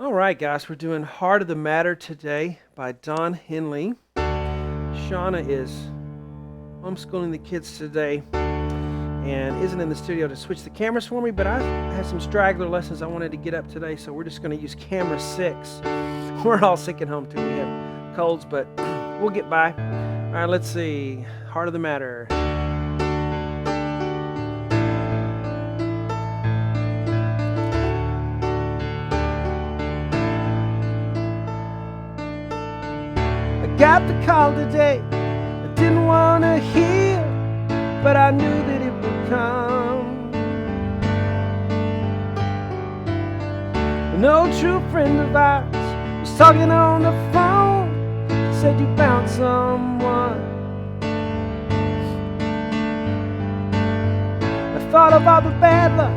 All right, guys, we're doing Heart of the Matter today by Don Henley. Shauna is homeschooling the kids today and isn't in the studio to switch the cameras for me, but I have some straggler lessons I wanted to get up today, so we're just going to use camera 6. We're all sick at home, too. We have colds, but we'll get by. All right, let's see. Heart of the Matter. Got the call today, I didn't want to hear, but I knew that it would come. An old true friend of ours was talking on the phone. He said you found someone. I thought of all the bad luck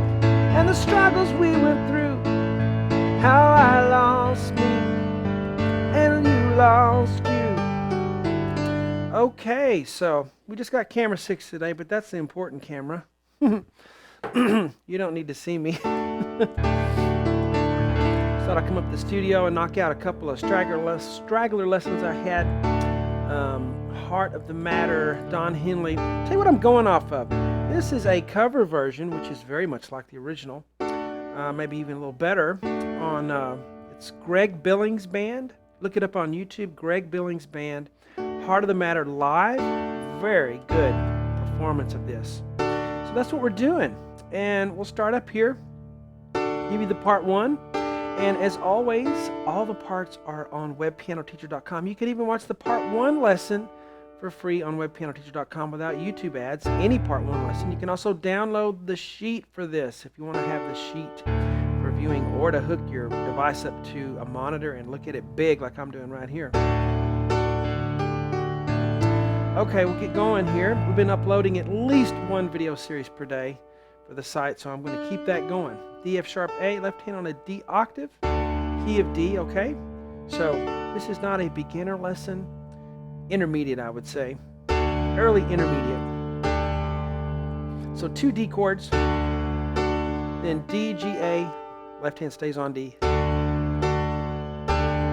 and the struggles we went through, how I lost me and you lost you. Okay, so we just got camera 6 today, but that's the important camera. You don't need to see me. Thought I'd come up to the studio and knock out a couple of straggler lessons I had. Heart of the Matter, Don Henley. Tell you what I'm going off of. This is a cover version, which is very much like the original, maybe even a little better. It's Greg Billings Band. Look it up on YouTube, Greg Billings Band. Heart of the Matter live. Very good performance of this. So that's what we're doing. And we'll start up here, give you the part 1. And as always, all the parts are on webpianoteacher.com. You can even watch the part 1 lesson for free on webpianoteacher.com without YouTube ads. Any part 1 lesson. You can also download the sheet for this if you want to have the sheet for viewing, or to hook your device up to a monitor and look at it big like I'm doing right here. Okay, we'll get going here. We've been uploading at least one video series per day for the site, so I'm going to keep that going. D, F sharp, A, left hand on a D octave, key of D, okay? So this is not a beginner lesson, intermediate I would say, early intermediate. So 2 D chords, then D, G, A, left hand stays on D,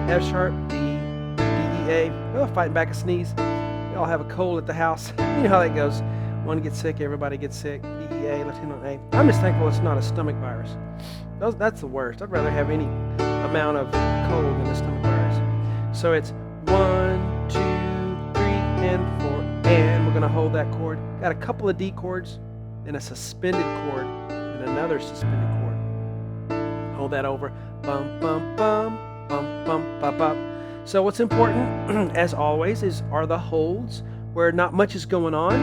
F sharp, D, D, E, A, oh, fighting back a sneeze. We all have a cold at the house. You know how that goes. One gets sick, everybody gets sick. DEA, left hand on A. I'm just thankful it's not a stomach virus. That's the worst. I'd rather have any amount of cold than a stomach virus. So it's 1, 2, 3, and 4. And we're going to hold that chord. Got a couple of D chords, then a suspended chord, and another suspended chord. Hold that over. Bum, bum, bum, bum, bum, bum, bum. So what's important, as always, are the holds where not much is going on.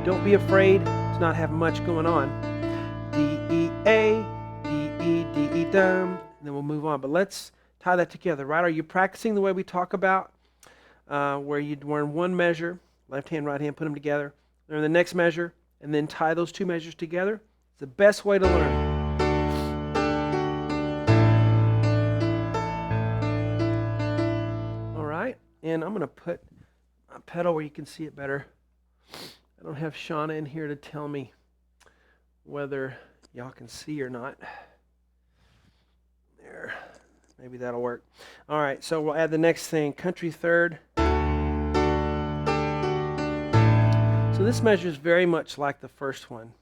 Don't be afraid to not have much going on. D, E, A, D, E, D, E, dum. And then we'll move on. But let's tie that together, right? Are you practicing the way we talk about, where you learn one measure, left hand, right hand, put them together, learn the next measure, and then tie those 2 measures together? It's the best way to learn. And I'm going to put a pedal where you can see it better. I don't have Shauna in here to tell me whether y'all can see or not. There. Maybe that'll work. All right, so we'll add the next thing, country third. So this measure is very much like the first one.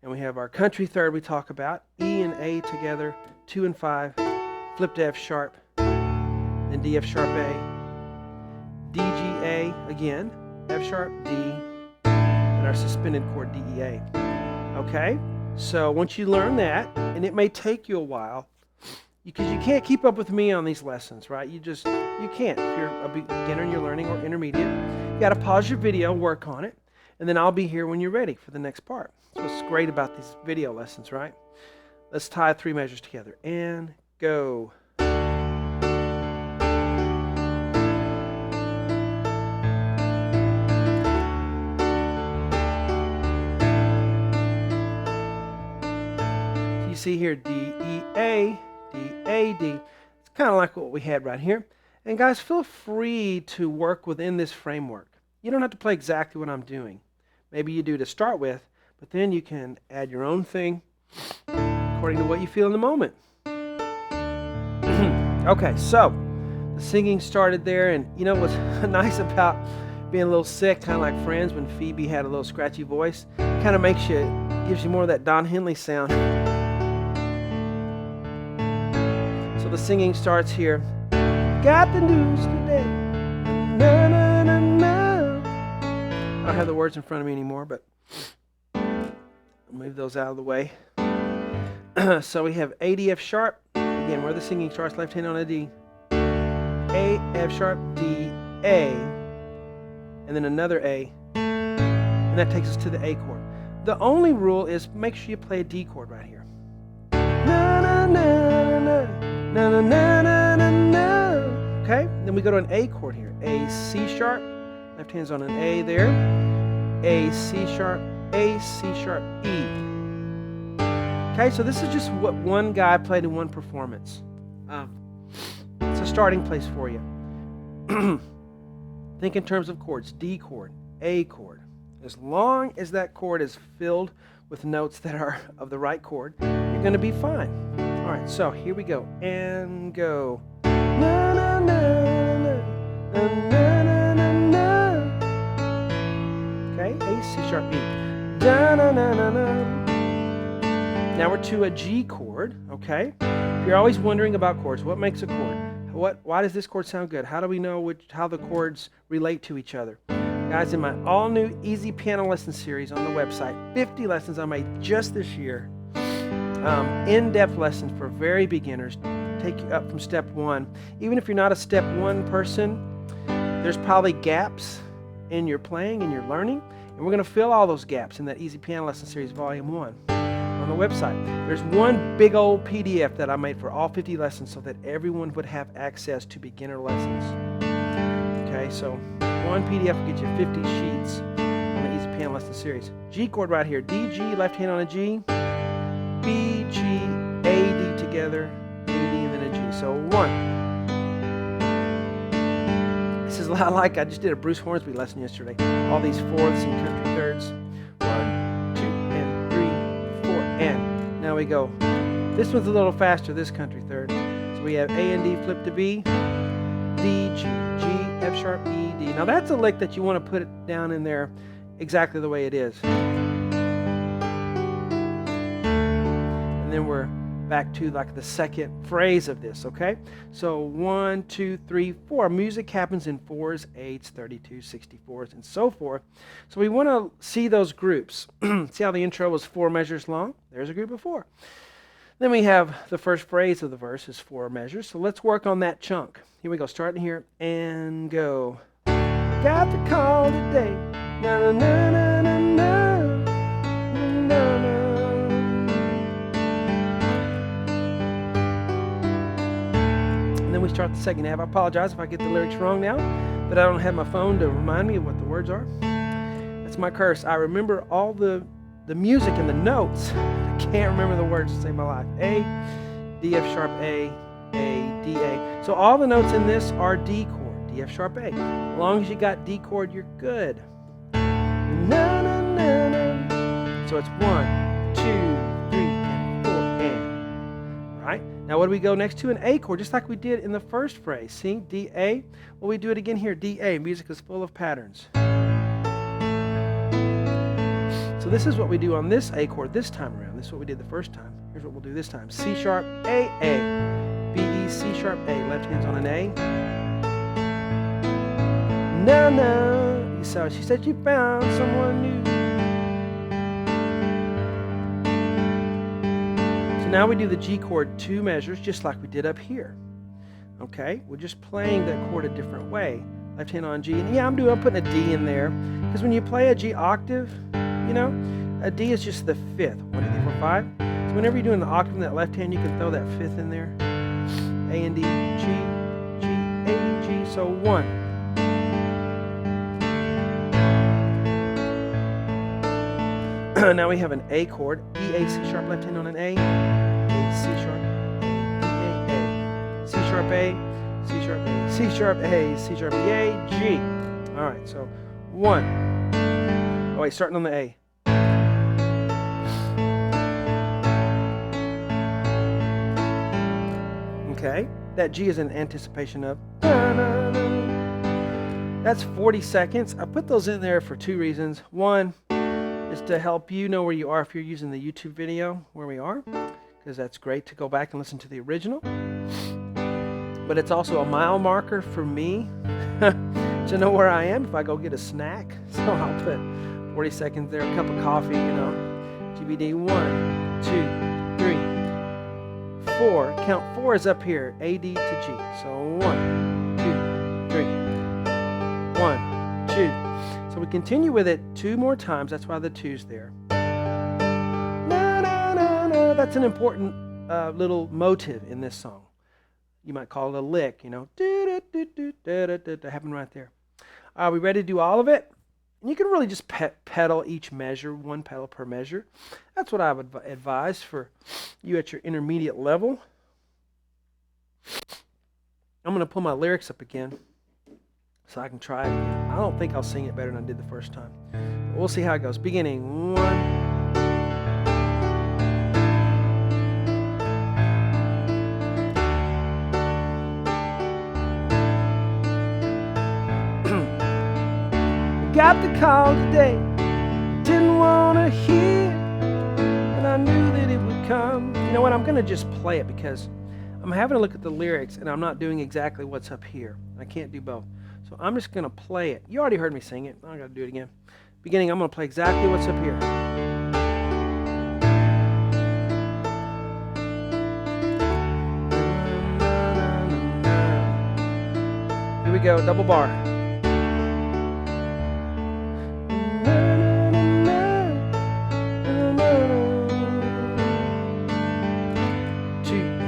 And we have our country third we talk about, E and A together, 2 and 5, flip to F sharp, then D, F sharp, A. D, G, A again, F sharp, D, and our suspended chord, D, E, A. Okay, so once you learn that, and it may take you a while, because you can't keep up with me on these lessons, right? You can't. If you're a beginner and you're learning, or intermediate, you got to pause your video, work on it, and then I'll be here when you're ready for the next part. That's what's great about these video lessons, right? Let's tie 3 measures together, and go. You see here, D, E, A, D, A, D. It's kind of like what we had right here. And guys, feel free to work within this framework. You don't have to play exactly what I'm doing. Maybe you do to start with, but then you can add your own thing according to what you feel in the moment. Okay, so the singing started there, and you know what's nice about being a little sick, kind of like Friends when Phoebe had a little scratchy voice? Kind of makes you, gives you more of that Don Henley sound. So the singing starts here. Got the news today. Na, na, na, na. I don't have the words in front of me anymore, but I'll move those out of the way. So we have A, D, F sharp. Again, where the singing starts, left hand on a D. A, F sharp, D, A, and then another A, and that takes us to the A chord. The only rule is make sure you play a D chord right here. Na, na, na, na, na, na, na, na, na, na. Okay, then we go to an A chord here. A, C sharp, left hand's on an A there. A, C sharp, A, C sharp, E. Okay, so this is just what one guy played in one performance. It's a starting place for you. Think in terms of chords. D chord, A chord. As long as that chord is filled with notes that are of the right chord, you're going to be fine. All right, so here we go. And go. Na, na, na, na, na, na, na, na. Okay, A, C sharp, E. Da, na, na, na, na. Now we're to a G chord, okay? If you're always wondering about chords, what makes a chord? Why does this chord sound good? How do we know how the chords relate to each other? Guys, in my all-new Easy Piano Lesson series on the website, 50 lessons I made just this year, in-depth lessons for very beginners, take you up from step one. Even if you're not a step one person, there's probably gaps in your playing and your learning, and we're going to fill all those gaps in that Easy Piano Lesson series, Volume 1. On the website. There's one big old PDF that I made for all 50 lessons so that everyone would have access to beginner lessons. Okay, so one PDF will get you 50 sheets on the Easy Piano Lesson series. G chord right here. D, G, left hand on a G. B, G, A, D together. A, D, and then a G. So 1. This is a lot like I just did a Bruce Hornsby lesson yesterday. All these fourths and country thirds. And now we go. This one's a little faster, this country third. So we have A and D flip to B, D, G, G, F sharp, E, D. Now that's a lick that you want to put it down in there exactly the way it is. And then we're back to like the second phrase of this, okay? So 1, 2, 3, 4. Music happens in 4s, 8s, 32s, 64s, and so forth. So we want to see those groups. See how the intro was 4 measures long? There's a group of 4. Then we have the first phrase of the verse is 4 measures. So let's work on that chunk. Here we go, starting here and go. Got the call today. Na na na na na na na na. And then we start the second half. I apologize if I get the lyrics wrong now, but I don't have my phone to remind me of what the words are. That's my curse. I remember all the music and the notes. I can't remember the words to save my life. A, D, F sharp, A, D, A. So all the notes in this are D chord, D, F sharp, A. As long as you got D chord, you're good. Na, na, na, na. So it's 1, 2, 3, and 4, and. All right. Now what do we go next to? An A chord, just like we did in the first phrase. See, D, A. Well, we do it again here. D, A. Music is full of patterns. So this is what we do on this A chord this time around. This is what we did the first time. Here's what we'll do this time. C sharp, A, B, E, C sharp, A. Left hand's on an A. No, no. So she said she found someone new. So now we do the G chord 2 measures, just like we did up here. Okay? We're just playing that chord a different way. Left hand on G. And yeah, I'm putting a D in there. Because when you play a G octave, you know, a D is just the 5th. 1, 2, 3, 4, 5. So whenever you're doing the octave in that left hand, you can throw that 5th in there. A and D, G, G, A, G. So 1. Now we have an A chord. E, A, C sharp, left hand on an A. A, C sharp, A, D, A, C sharp, A, C sharp, A, C sharp, A, C sharp, A, G. All right, so 1. Oh wait, starting on the A. Okay, That G is in anticipation of. Na, na, na. That's 40 seconds. I put those in there for two reasons. One is to help you know where you are if you're using the YouTube video where we are, because that's great to go back and listen to the original. But it's also a mile marker for me to know where I am if I go get a snack. So I'll put 40 seconds there, a cup of coffee, GBD 1, 2, 3, 4. Count 4 is up here, A, D to G. So 1, 2, 3, 1, 2. So we continue with it 2 more times. That's why the 2's there. Na, na, na, na. That's an important little motive in this song. You might call it a lick, do happen right there. Are we ready to do all of it? And you can really just pedal each measure, 1 pedal per measure. That's what I would advise for you at your intermediate level. I'm going to pull my lyrics up again so I can try it again. I don't think I'll sing it better than I did the first time. But we'll see how it goes. Beginning 1. Got the call today, didn't want to hear, and I knew that it would come. You know what, I'm going to just play it because I'm having a look at the lyrics and I'm not doing exactly what's up here. I can't do both. So I'm just going to play it. You already heard me sing it. I got to do it again. Beginning, I'm going to play exactly what's up here. Here we go, double bar. 2.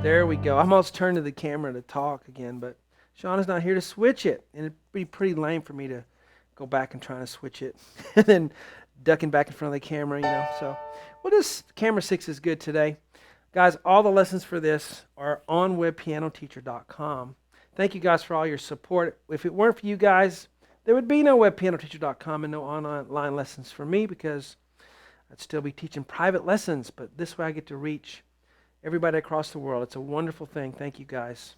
There we go. I almost turned to the camera to talk again, but Shawn is not here to switch it. And it'd be pretty lame for me to go back and try to switch it and then ducking back in front of the camera, So, well, this camera 6 is good today. Guys, all the lessons for this are on webpianoteacher.com. Thank you guys for all your support. If it weren't for you guys, there would be no webpianoteacher.com and no online lessons for me because I'd still be teaching private lessons. But this way I get to reach everybody across the world. It's a wonderful thing. Thank you guys.